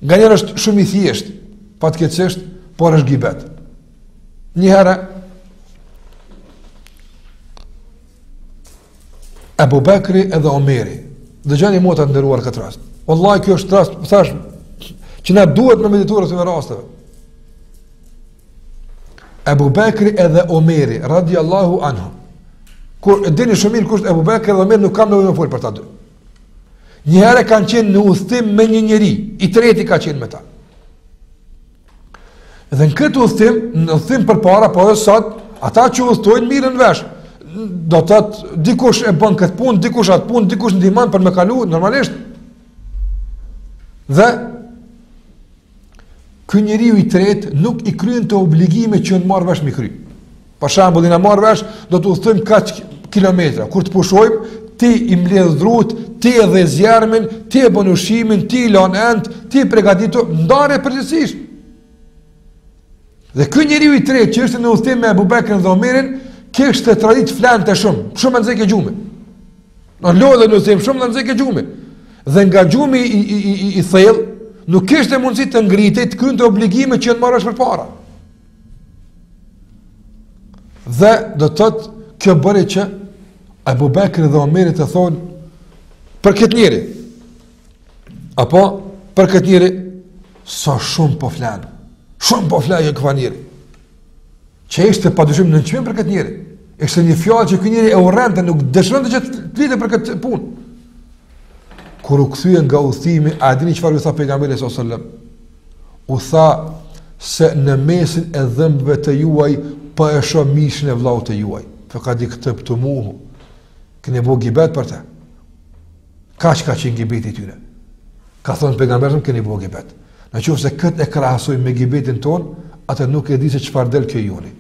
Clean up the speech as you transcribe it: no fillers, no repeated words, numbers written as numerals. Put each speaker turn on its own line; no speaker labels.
Nganjëherë është shumë i thjesht, fatkeqësisht, por është gibet. Një herë Abu Bekri edhe Omeri, dëgjoni motra të nderuar këtë rast. Wallahi kjo është rast, thash, që na duhet me medituar këto rasteve. Abu Bekri edhe Omeri radiallahu anhu. Kur dini shumë mirë kush Abu Bekri dhe Omeri, nuk kam nevojë të fol për ta dy. Një herë kanë qenë në udhtim me një njeri, i treti ka qenë me ta. Dhe në këtë udhtim, në udhtim përpara, po edhe sot, ata që udhtojnë mirën vesh. Do të thotë dikush e bën këtë punë, dikush atë punë, dikush ndihmon për me kalu normalisht. Dhe ky njeriu i tretë nuk i kryen të obligime që në marrë vesh me kry. Për shembull, na marrë vesh, do të udhtojmë kaq kilometra. Kur të pushojmë, ti i mbledh drut, ti e dhe zjarmin, ti e bën ushimin, ti i lan end, ti i përgatitur, ndarë përgjithsisht. Dhe ky njeriu i tretë që është në udhtim me Abu Bekrin dhe Omerin, kishte tradit flante shumë nxekë gjume. Në lodhe në udhtim shumë nxekë gjume. Dhe nga gjumi i thellë, nuk kishte mundësi të ngritej të kryente obligime që janë marrësh përpara. Dhe do të thotë kjo bëri që Abu Bekri dhe Omeri të thonë për këtë njeri, apo për këtë njeri, sa shumë po flanë, e këfa njeri, që ishte pa dyshim në nënçmim për këtë njeri, ishte një fjallë që këtë njeri e urrente, nuk dëshërën të që të vite për këtë punë. Kur u kthye nga udhëtimi, a dini çfarë u tha pejgamberi sallallahu alajhi wasallam? U tha se në mesin e dhëmbëve të juaj po e shoh mishin e vllaut të juaj. Faqad iktubtumuhu. Keni bëu gibet për të. Kaç ka qenë gibeti i tyre? Ka thënë pejgamberi keni bëu gibet. Nëse këtë e krahasoj me gibetin ton, atë nuk e di se çfarë del kjo joni.